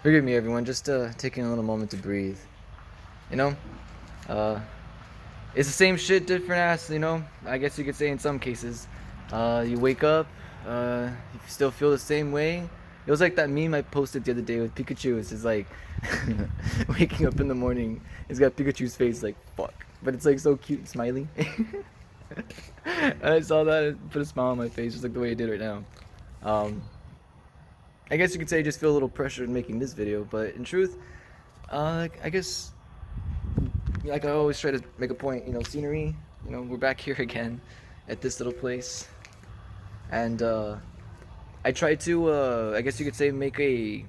Forgive me, everyone. Just taking a little moment to breathe. You know, uh, it's the same shit, different ass. I guess you could say in some cases. You wake up, you still feel the same way. It was like that meme I posted the other day with Pikachu. It's just like waking up in the morning. It's got Pikachu's face like fuck, but it's like so cute and smiley. And I saw that and put a smile on my face, just like the way I did right now. Um, I guess you could say I just feel a little pressure in making this video, but in truth, I guess like I always try to make a point, scenery. We're back here again at this little place, and I try to, I guess you could say, make a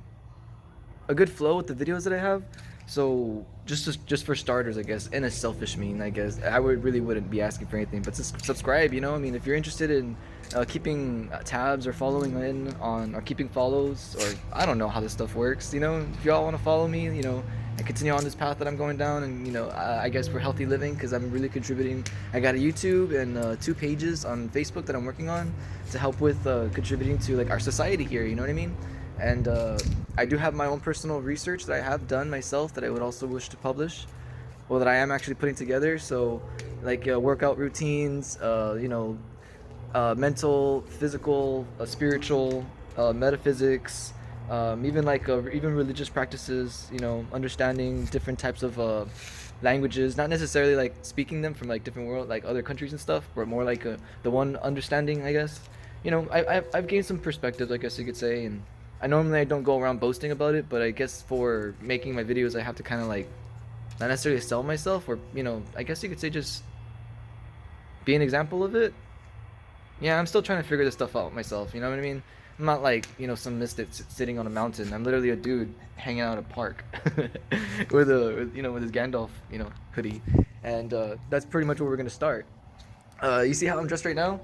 good flow with the videos that I have. So just for starters, I guess, in a selfish mean, I guess I really wouldn't be asking for anything, but subscribe. I mean, if you're interested in keeping tabs or following in on or keeping follows, or I don't know how this stuff works. If y'all want to follow me, and continue on this path that I'm going down, and I guess for healthy living, because I'm really contributing. I got a YouTube and 2 pages on Facebook that I'm working on to help with contributing to like our society here. You know what I mean? And I do have my own personal research that I have done myself that I would also wish to publish, well, that I am actually putting together. So like workout routines, mental, physical, spiritual, metaphysics, even like even religious practices. Understanding different types of languages, not necessarily like speaking them from like different world, like other countries and stuff, but more like the one understanding, I guess. I've gained some perspective, I guess you could say, and I don't go around boasting about it, but I guess for making my videos, I have to kind of like not necessarily sell myself, or I guess you could say just be an example of it. Yeah, I'm still trying to figure this stuff out myself. You know what I mean? I'm not like some mystic sitting on a mountain. I'm literally a dude hanging out at a park with his Gandalf hoodie, and that's pretty much where we're gonna start. You see how I'm dressed right now?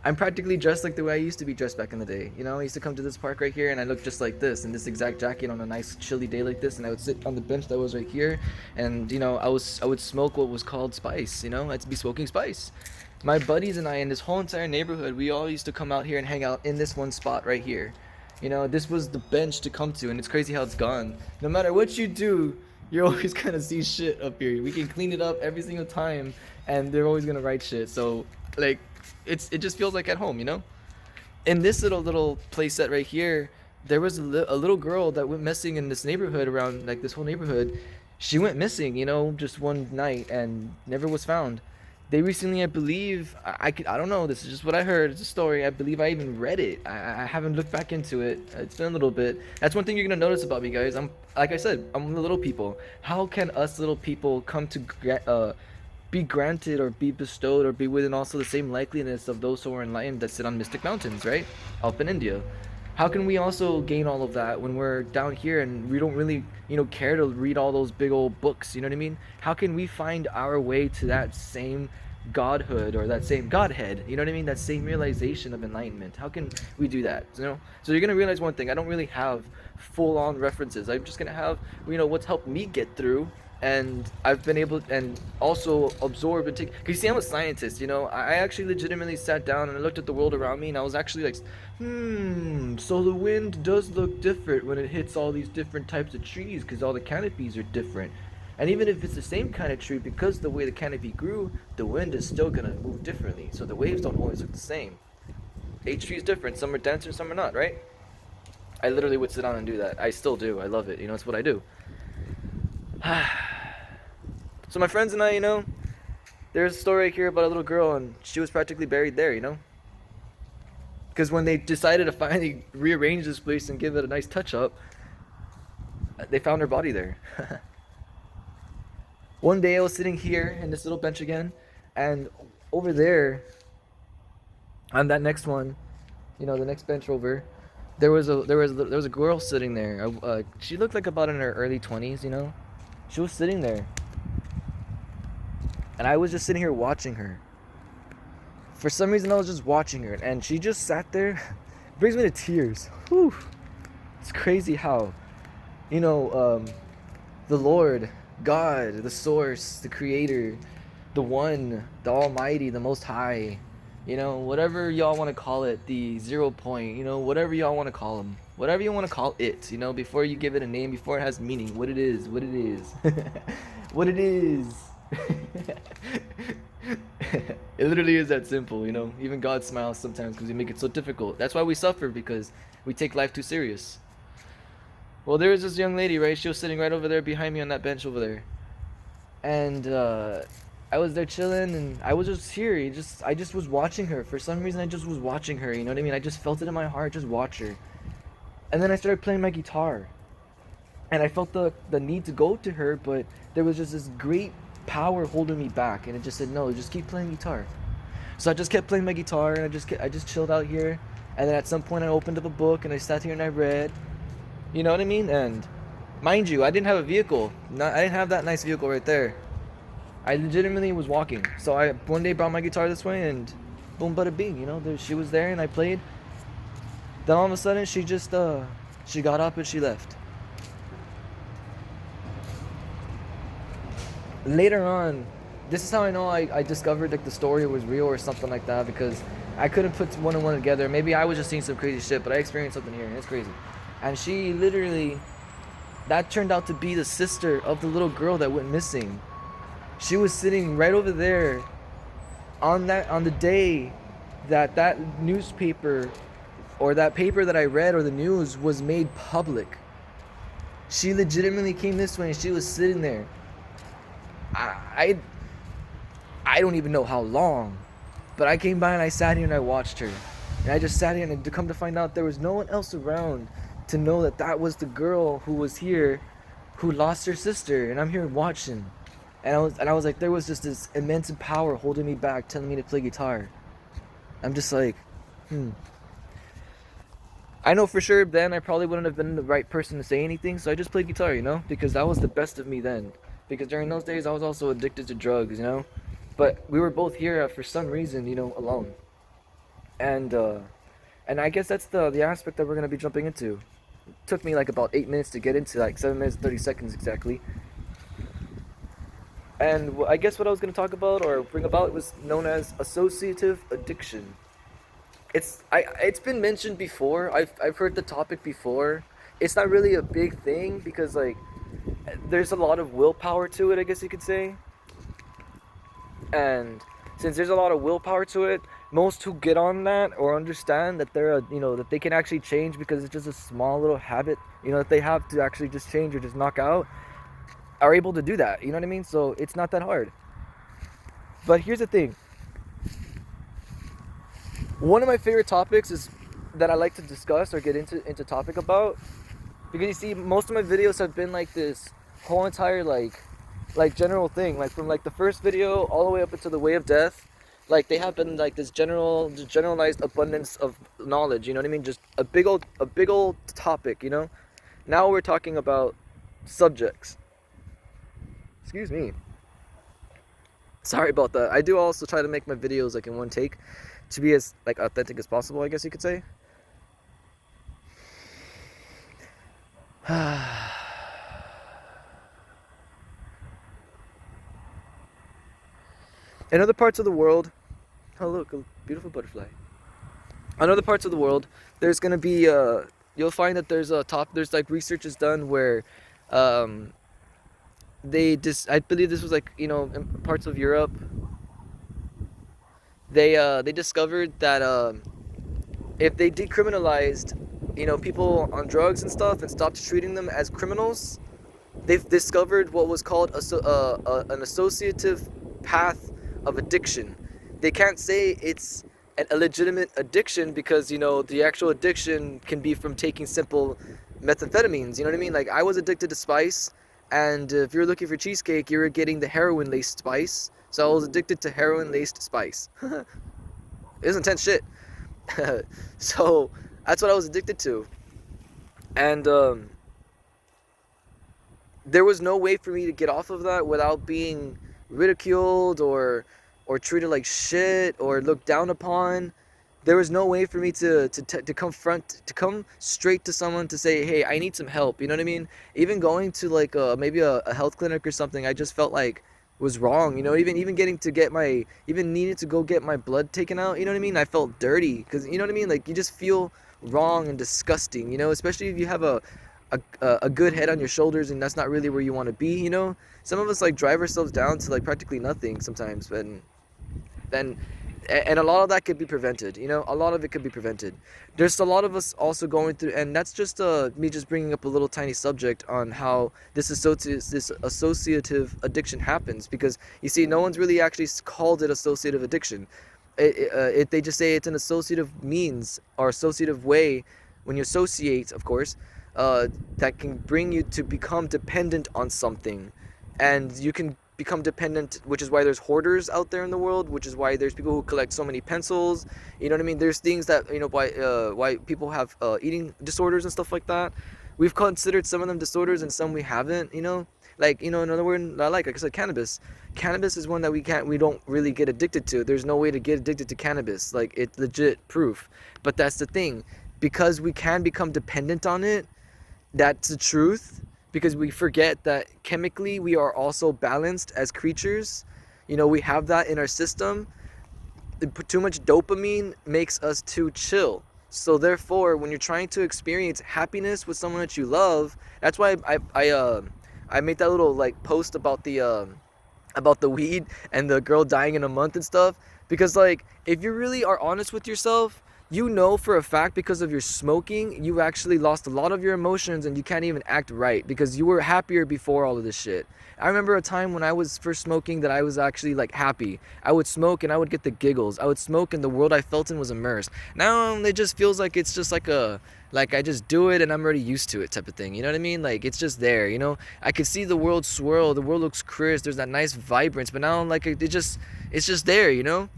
I'm practically dressed like the way I used to be dressed back in the day. I used to come to this park right here and I look just like this in this exact jacket on a nice chilly day like this, and I would sit on the bench that was right here, and I would smoke what was called spice. I'd be smoking spice. My buddies and I in this whole entire neighborhood, we all used to come out here and hang out in this one spot right here. This was the bench to come to, and it's crazy how it's gone. No matter what you do, you're always gonna see shit up here. We can clean it up every single time, and they're always gonna write shit. So like, it just feels like at home. In this little place set right here, there was a little girl that went missing in this neighborhood, around like this whole neighborhood. She went missing, just one night and never was found. They recently, I believe, I don't know, this is just what I heard, it's a story, I believe I even read it. I haven't looked back into it, it's been a little bit. That's one thing you're gonna notice about me, guys. Like I said, I'm the little people. How can us little people come to be granted or be bestowed or be within also the same likeliness of those who are enlightened that sit on mystic mountains, right? Up in India. How can we also gain all of that when we're down here and we don't really, care to read all those big old books, you know what I mean? How can we find our way to that same godhood or that same godhead, you know what I mean? That same realization of enlightenment. How can we do that, So you're going to realize one thing, I don't really have full-on references. I'm just going to have, what's helped me get through, and I've been able and also absorb and take. Cause you see, I'm a scientist. I actually legitimately sat down and I looked at the world around me, and I was actually like, so the wind does look different when it hits all these different types of trees, because all the canopies are different. And even if it's the same kind of tree, because the way the canopy grew, the wind is still gonna move differently. So the waves don't always look the same. Each tree is different. Some are denser, some are not. Right? I literally would sit down and do that. I still do. I love it. It's what I do. So my friends and I, there's a story here about a little girl, and she was practically buried there, because when they decided to finally rearrange this place and give it a nice touch up, they found her body there. One day I was sitting here in this little bench again, and over there, on that next one, the next bench over, there was a girl sitting there. She looked like about in her early 20s. She was sitting there. And I was just sitting here watching her. For some reason, I was just watching her, and she just sat there. It brings me to tears. Whew. It's crazy how, the Lord, God, the Source, the Creator, the One, the Almighty, the Most High, You know, whatever y'all want to call it, the 0 point, you know, whatever y'all want to call them, whatever you want to call it, you know, before you give it a name, before it has meaning, what it is, what it is, what it is. It literally is that simple, you know. Even God smiles sometimes because we make it so difficult. That's why we suffer, because we take life too serious. Well, there was this young lady, right? She was sitting right over there behind me on that bench over there, and I was there chilling, and I was just here. I just was watching her. For some reason, I just was watching her. You know what I mean? I just felt it in my heart, just watch her. And then I started playing my guitar, and I felt the need to go to her, but there was just this great power holding me back, and it just said no, just keep playing guitar. So I just kept playing my guitar, and I just chilled out here. And then at some point, I opened up a book and I sat here and I read. You know what I mean? And mind you, I didn't have a vehicle. I didn't have that nice vehicle right there. I legitimately was walking. So I one day brought my guitar this way, and boom, bada bing. You know, she was there and I played. Then all of a sudden, she got up and she left. Later on, this is how I know I discovered like the story was real or something like that, because I couldn't put one and one together. Maybe I was just seeing some crazy shit, but I experienced something here and it's crazy. And she literally, that turned out to be the sister of the little girl that went missing. She was sitting right over there on the day that newspaper, or that paper that I read, or the news was made public. She legitimately came this way and she was sitting there. I don't even know how long, but I came by and I sat here and I watched her, and I just sat here, and to come to find out there was no one else around to know that that was the girl who was here, who lost her sister, and I'm here watching, and I was like, there was just this immense power holding me back, telling me to play guitar. I'm just like, I know for sure then I probably wouldn't have been the right person to say anything, so I just played guitar, you know, because that was the best of me then. Because during those days I was also addicted to drugs, you know, but we were both here for some reason, you know, alone. And I guess that's the aspect that we're gonna be jumping into. It took me like about 8 minutes to get into, like 7 minutes 30 seconds exactly. And I guess what I was gonna talk about or bring about was known as associative addiction. It's been mentioned before. I've heard the topic before. It's not really a big thing because like there's a lot of willpower to it, I guess you could say. And since there's a lot of willpower to it, most who get on that or understand that that they can actually change because it's just a small little habit, that they have to actually just change or just knock out, are able to do that. You know what I mean? So it's not that hard. But here's the thing. One of my favorite topics is that I like to discuss or get into topic about, because you see, most of my videos have been like this whole entire like general thing, like from like the first video all the way up into the way of death. Like they have been like this generalized abundance of knowledge. You know what I mean? Just a big old topic. Now we're talking about subjects. Excuse me. Sorry about that. I do also try to make my videos like in one take, to be as like authentic as possible, I guess you could say. In other parts of the world, oh look, a beautiful butterfly. In other parts of the world, there's gonna be you'll find that there's like research is done where I believe this was like in parts of Europe. They discovered that if they decriminalized people on drugs and stuff and stopped treating them as criminals, they've discovered what was called an associative path of addiction. They can't say it's a legitimate addiction because the actual addiction can be from taking simple methamphetamines. You know what I mean? Like I was addicted to spice, and if you're looking for cheesecake, you were getting the heroin laced spice. So I was addicted to heroin laced spice. It was intense shit. So that's what I was addicted to, and there was no way for me to get off of that without being ridiculed or treated like shit or looked down upon. There was no way for me to come straight to someone to say, hey, I need some help. You know what I mean? Even going to like maybe a health clinic or something, I just felt like was wrong, you know. Even getting to get my, even needed to go get my blood taken out, you know what I mean? I felt dirty, because you know what I mean, like you just feel wrong and disgusting, you know, especially if you have a good head on your shoulders and that's not really where you want to be, you know. Some of us like drive ourselves down to like practically nothing sometimes, but then, and a lot of that could be prevented, you know, a lot of it could be prevented. There's a lot of us also going through, and that's just me just bringing up a little tiny subject on how this associative addiction happens, because you see, no one's really actually called it associative addiction. They just say it's an associative means or associative way, when you associate, of course, that can bring you to become dependent on something. And you can become dependent, which is why there's hoarders out there in the world, which is why there's people who collect so many pencils, you know what I mean. There's things that, you know, why people have eating disorders and stuff like that. We've considered some of them disorders and some we haven't, you know. Like, you know, another word I like I said, cannabis is one that we don't really get addicted to. There's no way to get addicted to cannabis, like it's legit proof. But that's the thing, because we can become dependent on it. That's the truth, because we forget that chemically we are also balanced as creatures. You know, we have that in our system. Too much dopamine makes us too chill. So therefore, when you're trying to experience happiness with someone that you love, that's why I made that little like post about the weed and the girl dying in a month and stuff. Because like, if you really are honest with yourself, you know for a fact, because of your smoking, you actually lost a lot of your emotions and you can't even act right, because you were happier before all of this shit. I remember a time when I was first smoking that I was actually like happy. I would smoke and I would get the giggles. I would smoke and the world I felt in was immersed. Now it just feels like it's just like I just do it and I'm already used to it type of thing. You know what I mean? Like it's just there, you know? I could see the world swirl, the world looks crisp, there's that nice vibrance, but now like it's just there, you know?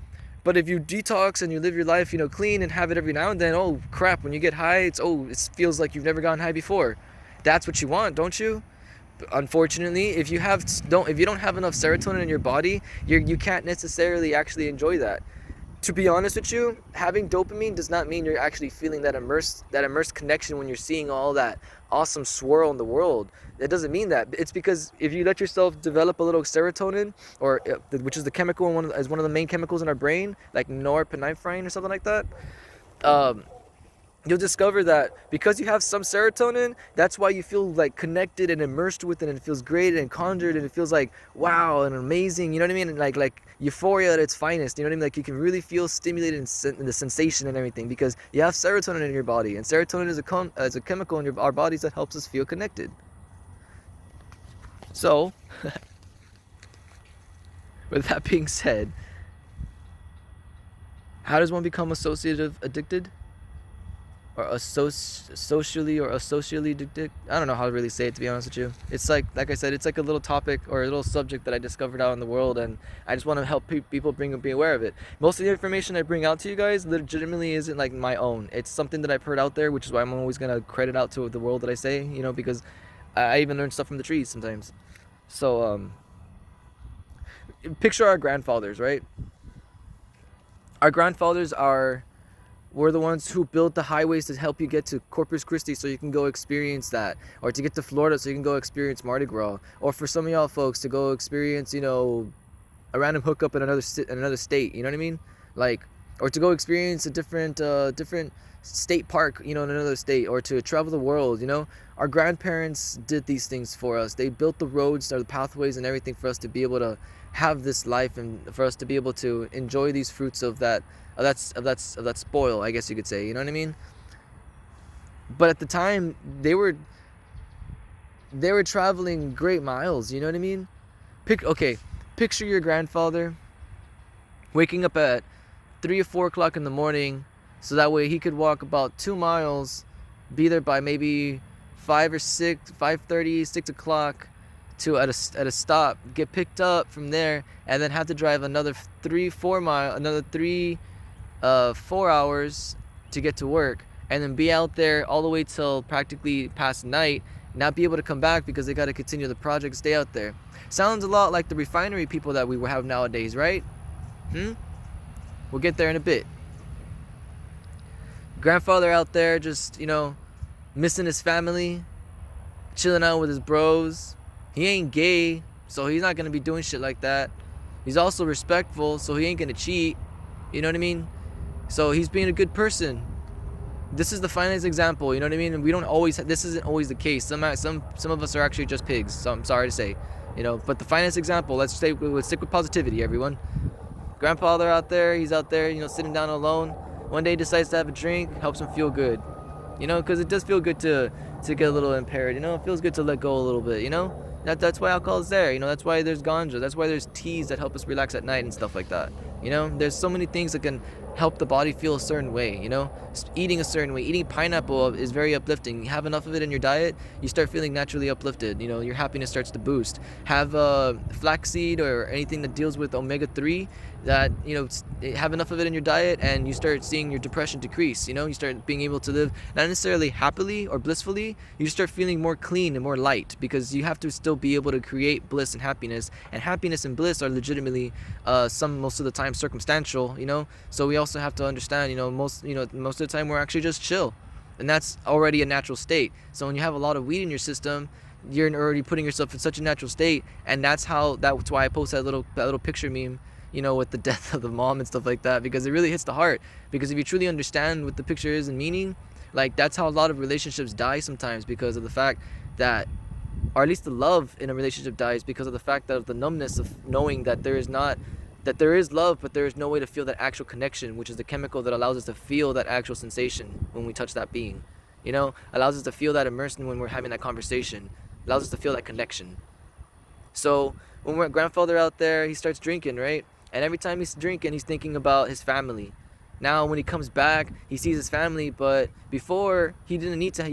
But if you detox and you live your life, you know, clean and have it every now and then, oh crap, when you get high, it feels like you've never gotten high before. That's what you want, don't you? Unfortunately, if you don't have enough serotonin in your body, you can't necessarily actually enjoy that. To be honest with you, having dopamine does not mean you're actually feeling that immersed connection when you're seeing all that awesome swirl in the world. It doesn't mean that. It's because if you let yourself develop a little serotonin, or which is the chemical one of the main chemicals in our brain, like norepinephrine or something like that. You'll discover that because you have some serotonin, that's why you feel like connected and immersed with it, and it feels great and conjured, and it feels like wow and amazing, you know what I mean? And like euphoria at its finest, you know what I mean? Like you can really feel stimulated in the sensation and everything, because you have serotonin in your body, and serotonin is a chemical in our bodies that helps us feel connected. So, with that being said, how does one become associative addicted? Or socially addicted. I don't know how to really say it, to be honest with you. It's like I said, it's like a little topic or a little subject that I discovered out in the world, and I just want to help people be aware of it. Most of the information I bring out to you guys legitimately isn't like my own. It's something that I've heard out there, which is why I'm always gonna credit out to the world that I say, you know, because I even learn stuff from the trees sometimes. So picture our grandfathers, right? Our grandfathers were the ones who built the highways to help you get to Corpus Christi so you can go experience that, or to get to Florida so you can go experience Mardi Gras, or for some of y'all folks to go experience, you know, a random hookup in another state, you know what I mean? Like, or to go experience a different state park, you know, in another state, or to travel the world, you know. Our grandparents did these things for us. They built the roads or the pathways and everything for us to be able to have this life, and for us to be able to enjoy these fruits of that spoil, I guess you could say, you know what I mean? But at the time, they were traveling great miles, you know what I mean? Picture your grandfather waking up at 3 or 4 o'clock in the morning, so that way he could walk about 2 miles, be there by maybe 5:30, 6 o'clock, to at a stop, get picked up from there, and then have to drive another 4 hours to get to work, and then be out there all the way till practically past night, not be able to come back because they got to continue the project, stay out there. Sounds a lot like the refinery people that we have nowadays, right? We'll get there in a bit. Grandfather out there just, you know, missing his family, chilling out with his bros. He ain't gay, so he's not gonna be doing shit like that. He's also respectful, so he ain't gonna cheat. You know what I mean? So he's being a good person. This is the finest example. You know what I mean? And we don't always. This isn't always the case. Some of us are actually just pigs. So I'm sorry to say, But the finest example. Let's stick with positivity, everyone. Grandfather out there. He's out there, sitting down alone. One day decides to have a drink. Helps him feel good. Because it does feel good to get a little impaired. It feels good to let go a little bit. That's why alcohol is there. That's why there's ganja. That's why there's teas that help us relax at night and stuff like that. There's so many things that can help the body feel a certain way. Eating a certain way. Eating pineapple is very uplifting. You have enough of it in your diet, you start feeling naturally uplifted. Your happiness starts to boost. Have flaxseed or anything that deals with omega-3, that have enough of it in your diet, and you start seeing your depression decrease. You start being able to live not necessarily happily or blissfully. You start feeling more clean and more light, because you have to still be able to create bliss and happiness and bliss are legitimately most of the time circumstantial. So we also have to understand, most of the time we're actually just chill, and that's already a natural state. So when you have a lot of weed in your system, you're already putting yourself in such a natural state, and that's why I post that little picture meme, with the death of the mom and stuff like that, because it really hits the heart. Because if you truly understand what the picture is and meaning, like, that's how a lot of relationships die sometimes, because of the fact that, or at least the love in a relationship dies, because of the fact that of the numbness of knowing that there is love, but there is no way to feel that actual connection, which is the chemical that allows us to feel that actual sensation when we touch that being. Allows us to feel that immersion when we're having that conversation. Allows us to feel that connection. So when we're a grandfather out there, he starts drinking, right? And every time he's drinking, he's thinking about his family. Now when he comes back, he sees his family, but before he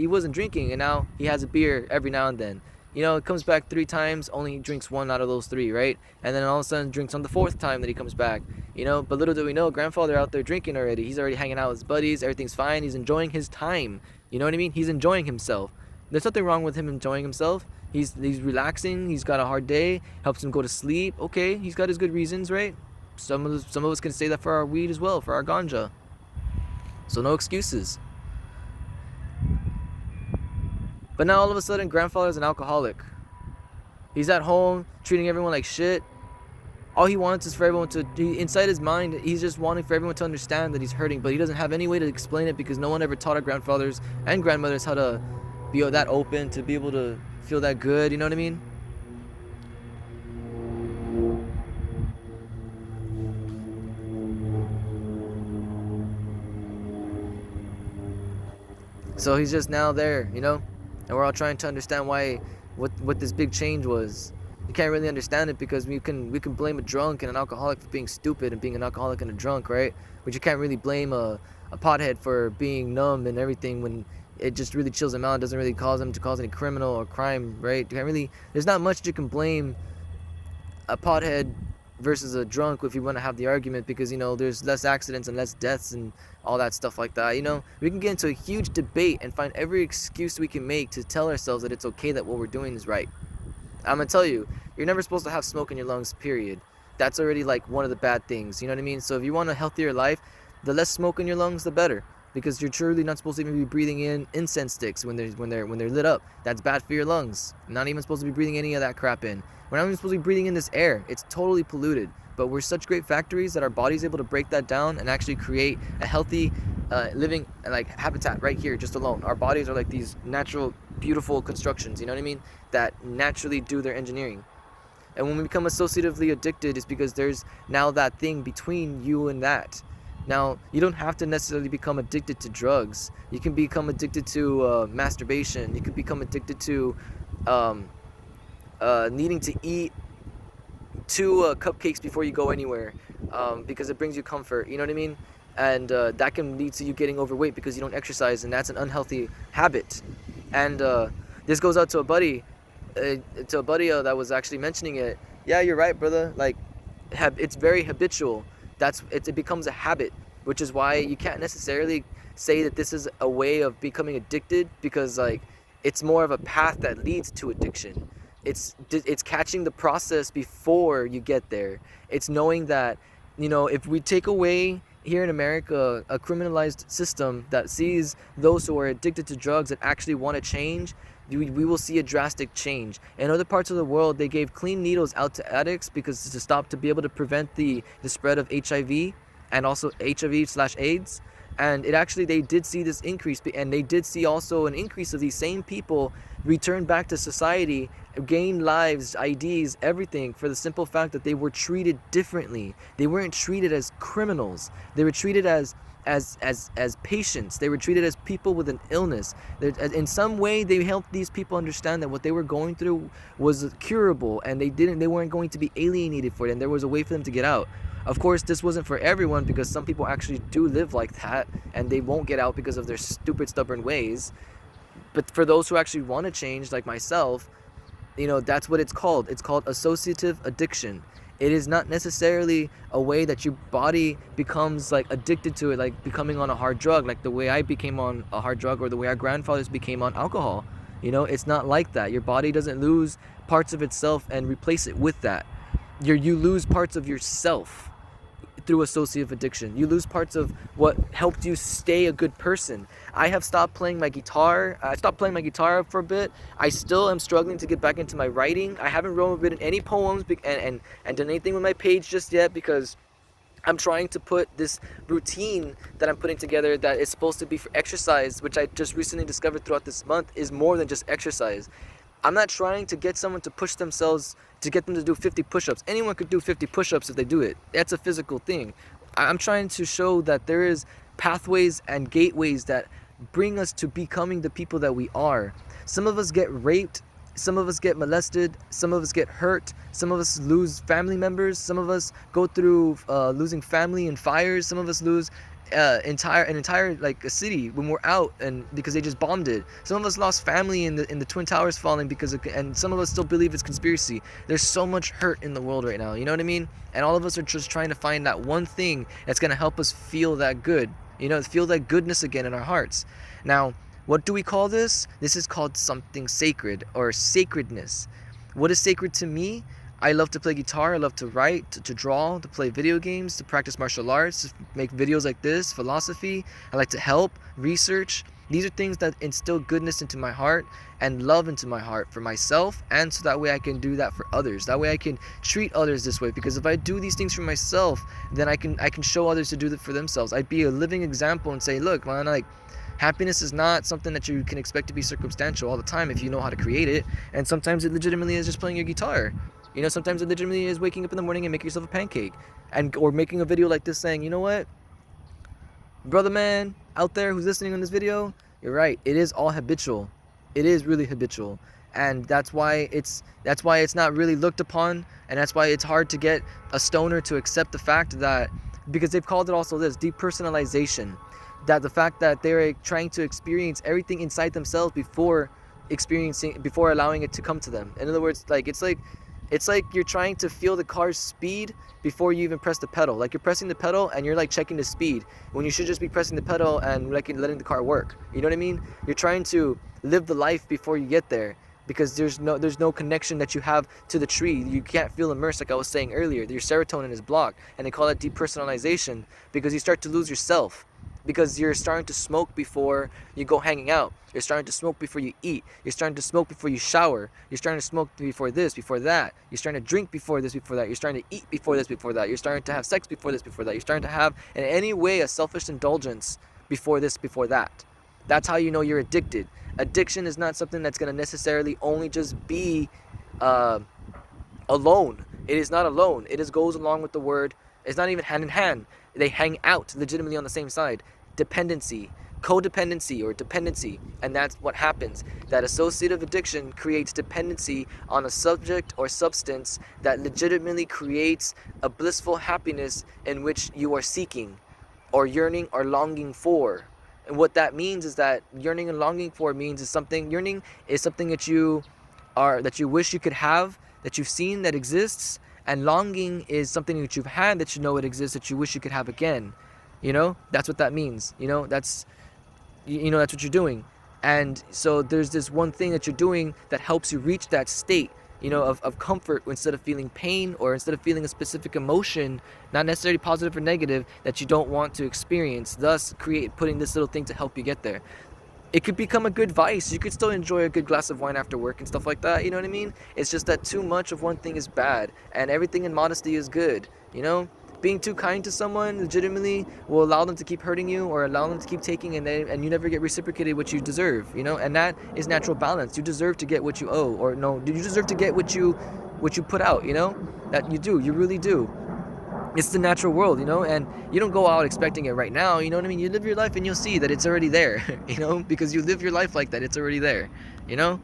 wasn't drinking, and now he has a beer every now and then. It comes back 3 times, only drinks 1 out of those 3, right? And then all of a sudden drinks on the 4th time that he comes back. But little do we know, grandfather out there drinking already. He's already hanging out with his buddies, everything's fine, he's enjoying his time. You know what I mean? He's enjoying himself. There's nothing wrong with him enjoying himself. He's relaxing, he's got a hard day, helps him go to sleep. Okay, he's got his good reasons, right? Some of us can say that for our weed as well, for our ganja. So no excuses. But now all of a sudden, grandfather's an alcoholic. He's at home treating everyone like shit. All he wants is for everyone inside his mind, he's just wanting for everyone to understand that he's hurting, but he doesn't have any way to explain it, because no one ever taught our grandfathers and grandmothers how to be that open, to be able to feel that good. You know what I mean? So he's just now there, and we're all trying to understand what this big change was. You can't really understand it, because we can blame a drunk and an alcoholic for being stupid and being an alcoholic and a drunk, right? But you can't really blame a pothead for being numb and everything, when it just really chills him out. It doesn't really cause him to cause any criminal or crime, right? There's not much you can blame a pothead versus a drunk if you want to have the argument, because there's less accidents and less deaths and all that stuff like that. We can get into a huge debate and find every excuse we can make to tell ourselves that it's okay, that what we're doing is right. I'm gonna tell you, you're never supposed to have smoke in your lungs, period. That's already like one of the bad things, you know what I mean? So if you want a healthier life, the less smoke in your lungs, the better, because you're truly not supposed to even be breathing in incense sticks when they're lit up. That's bad for your lungs. Not even supposed to be breathing any of that crap in. We're not even supposed to be breathing in this air. It's totally polluted. But we're such great factories that our body's able to break that down and actually create a healthy living habitat right here, just alone. Our bodies are like these natural, beautiful constructions, you know what I mean, that naturally do their engineering. And when we become associatively addicted, it's because there's now that thing between you and that. Now, you don't have to necessarily become addicted to drugs. You can become addicted to masturbation. You can become addicted to needing to eat 2 cupcakes before you go anywhere, because it brings you comfort, you know what I mean? And that can lead to you getting overweight because you don't exercise, and that's an unhealthy habit. And this goes out to a buddy that was actually mentioning it. Yeah, you're right, brother. Like, it's very habitual. It becomes a habit, which is why you can't necessarily say that this is a way of becoming addicted, because it's more of a path that leads to addiction. It's catching the process before you get there. It's knowing that, if we take away here in America a criminalized system that sees those who are addicted to drugs that actually want to change, we will see a drastic change. In other parts of the world, they gave clean needles out to addicts because to be able to prevent the spread of HIV and also HIV/AIDS. And it actually, they did see this increase, and they did see also an increase of these same people return back to society, gain lives, IDs, everything, for the simple fact that they were treated differently. They weren't treated as criminals. They were treated as patients. They were treated as people with an illness. In some way, they helped these people understand that what they were going through was curable, and they weren't going to be alienated for it, and there was a way for them to get out. Of course, this wasn't for everyone, because some people actually do live like that, and they won't get out because of their stupid, stubborn ways. But for those who actually want to change, like myself, that's what it's called. It's called associative addiction. It is not necessarily a way that your body becomes like addicted to it, like becoming on a hard drug, like the way I became on a hard drug, or the way our grandfathers became on alcohol. It's not like that. Your body doesn't lose parts of itself and replace it with that. You lose parts of yourself through associative addiction. You lose parts of what helped you stay a good person. I have stopped playing my guitar. I stopped playing my guitar for a bit. I still am struggling to get back into my writing. I haven't written any poems and done anything with my page just yet, because I'm trying to put this routine that I'm putting together that is supposed to be for exercise, which I just recently discovered throughout this month is more than just exercise. I'm not trying to get someone to push themselves, to get them to do 50 push-ups. Anyone could do 50 push-ups if they do it. That's a physical thing. I'm trying to show that there is pathways and gateways that bring us to becoming the people that we are. Some of us get raped, some of us get molested, some of us get hurt, some of us lose family members, some of us go through losing family in fires, some of us lose an entire like a city when we're out, and because they just bombed it. Some of us lost family in the Twin Towers falling and some of us still believe it's conspiracy. There's so much hurt in the world right now, you know what I mean? And all of us are just trying to find that one thing that's going to help us feel that good, feel that goodness again in our hearts. Now, what do we call this? This is called something sacred, or sacredness. What is sacred to me? I love to play guitar, I love to write, to draw, to play video games, to practice martial arts, to make videos like this, philosophy. I like to help, research. These are things that instill goodness into my heart and love into my heart for myself, and so that way I can do that for others. That way I can treat others this way, because if I do these things for myself, then I can show others to do that for themselves. I'd be a living example and say, look, man, like, happiness is not something that you can expect to be circumstantial all the time if you know how to create it. And sometimes it legitimately is just playing your guitar. Sometimes it legitimately is waking up in the morning and making yourself a pancake, or making a video like this saying, you know what, brother man out there who's listening on this video, you're right. It is all habitual. It is really habitual, and that's why it's not really looked upon, and that's why it's hard to get a stoner to accept the fact that, because they've called it also this depersonalization, that the fact that they're trying to experience everything inside themselves before allowing it to come to them. In other words, it's like you're trying to feel the car's speed before you even press the pedal. Like, you're pressing the pedal and you're like checking the speed, when you should just be pressing the pedal and like letting the car work. You know what I mean? You're trying to live the life before you get there, because there's no connection that you have to the tree. You can't feel immersed, like I was saying earlier. Your serotonin is blocked, and they call it depersonalization, because you start to lose yourself. Because you're starting to smoke before you go hanging out. You're starting to smoke before you eat. You're starting to smoke before you shower. You're starting to smoke before this, before that. You're starting to drink before this, before that. You're starting to eat before this, before that. You're starting to have sex before this, before that. You're starting to have, in any way, a selfish indulgence before this, before that. That's how you know you're addicted. Addiction is not something that's going to necessarily only just be alone. It is not alone. It goes along with the word. It's not even hand in hand. They hang out legitimately on the same side. Dependency, codependency, or dependency. And that's what happens. That associative addiction creates dependency on a subject or substance that legitimately creates a blissful happiness in which you are seeking, or yearning, or longing for. And what that means is that yearning and longing for yearning is something that you wish you could have, that you've seen that exists. And longing is something that you've had, that you know it exists, that you wish you could have again. That's what that means. That's what you're doing. And so there's this one thing that you're doing that helps you reach that state. of comfort instead of feeling pain, or instead of feeling a specific emotion, not necessarily positive or negative, that you don't want to experience, thus putting this little thing to help you get there. It could become a good vice. You could still enjoy a good glass of wine after work and stuff like that, you know what I mean? It's just that too much of one thing is bad, and everything in modesty is good, you know? Being too kind to someone legitimately will allow them to keep hurting you, or allow them to keep taking, and you never get reciprocated what you deserve, you know? And that is natural balance. You deserve to get what you owe, or no, you deserve to get what you put out, you know? That you do, you really do. It's the natural world, you know, and you don't go out expecting it right now, you know what I mean? You live your life and you'll see that it's already there, you know, because you live your life like that, it's already there, you know?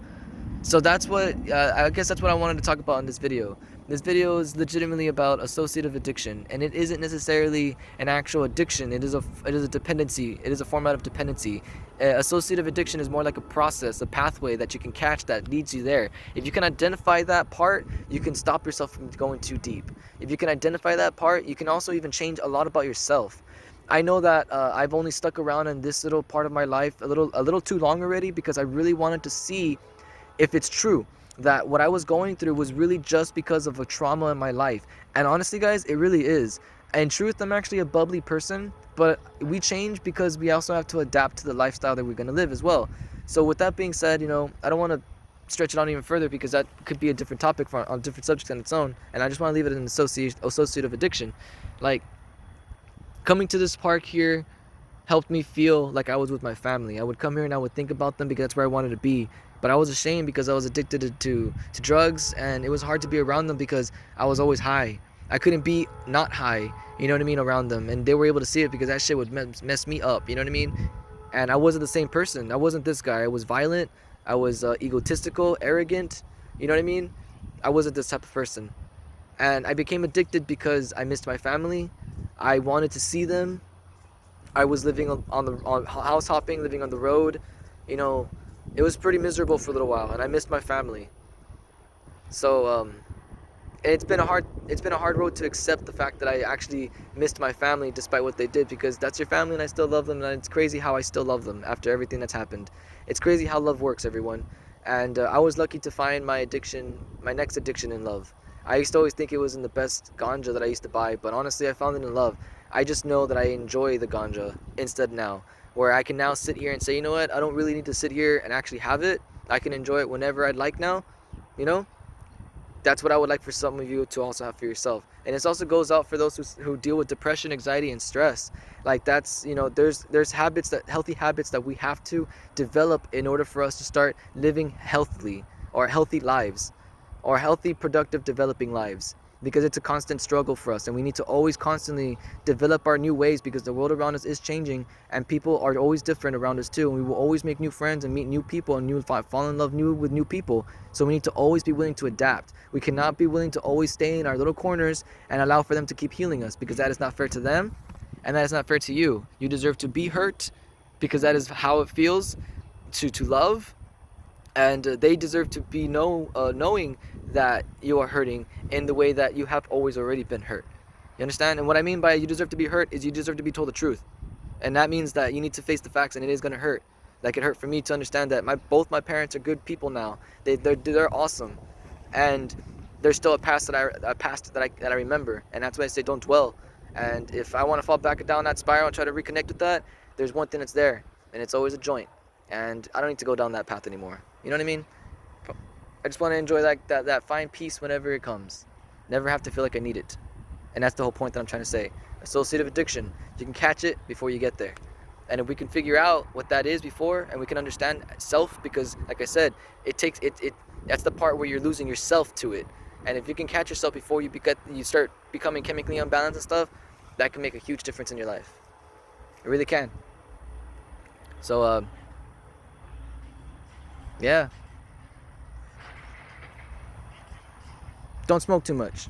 So that's what, I guess that's what I wanted to talk about in this video. This video is legitimately about associative addiction, and it isn't necessarily an actual addiction. It is a dependency. It is a format of dependency. Associative addiction is more like a process, a pathway that you can catch that leads you there. If you can identify that part, you can stop yourself from going too deep. If you can identify that part, you can also even change a lot about yourself. I know that I've only stuck around in this little part of my life a little too long already, because I really wanted to see if it's true that what I was going through was really just because of a trauma in my life. And honestly, guys, it really is. In truth, I'm actually a bubbly person, but we change because we also have to adapt to the lifestyle that we're going to live as well. So with that being said, you know, I don't want to stretch it on even further, because that could be a different topic for a different subject on its own, and I just want to leave it in associative addiction. Like, coming to this park here helped me feel like I was with my family. I would come here and I would think about them because that's where I wanted to be. But I was ashamed because I was addicted to drugs, and it was hard to be around them because I was always high. I couldn't be not high, you know what I mean, around them. And they were able to see it because that shit would mess me up, you know what I mean? And I wasn't the same person. I wasn't this guy. I was violent. I was egotistical, arrogant, you know what I mean? I wasn't this type of person. And I became addicted because I missed my family. I wanted to see them. I was living on house hopping, living on the road, you know. It was pretty miserable for a little while, and I missed my family. So it's been a hard road to accept the fact that I actually missed my family despite what they did, because that's your family and I still love them, and it's crazy how I still love them after everything that's happened. It's crazy how love works, everyone. And I was lucky to find my next addiction in love. I used to always think it was in the best ganja that I used to buy, but honestly I found it in love. I just know that I enjoy the ganja instead now, where I can now sit here and say, you know what, I don't really need to sit here and actually have it. I can enjoy it whenever I'd like now, you know? That's what I would like for some of you to also have for yourself. And this also goes out for those who deal with depression, anxiety, and stress. Like, that's, you know, there's healthy habits that we have to develop in order for us to start living healthily, or healthy lives, or healthy, productive, developing lives. Because it's a constant struggle for us, and we need to always constantly develop our new ways, because the world around us is changing, and people are always different around us too, and we will always make new friends and meet new people and fall in love with new people. So we need to always be willing to adapt. We cannot be willing to always stay in our little corners and allow for them to keep healing us, because that is not fair to them, and that is not fair to you. You deserve to be hurt, because that is how it feels to love, and they deserve to be knowing that you are hurting in the way that you have always already been hurt. You understand? And what I mean by you deserve to be hurt is you deserve to be told the truth. And that means that you need to face the facts, and it is going to hurt. Like, it hurt for me to understand that both my parents are good people now. They're awesome. And there's still a past that I remember, and that's why I say don't dwell. And if I want to fall back down that spiral and try to reconnect with that, there's one thing that's there, and it's always a joint. And I don't need to go down that path anymore. You know what I mean? I just want to enjoy that fine peace whenever it comes. Never have to feel like I need it. And that's the whole point that I'm trying to say. Associative addiction. You can catch it before you get there. And if we can figure out what that is before, and we can understand self, because like I said, that's the part where you're losing yourself to it. And if you can catch yourself before you start becoming chemically unbalanced and stuff, that can make a huge difference in your life. It really can. So yeah. Don't smoke too much.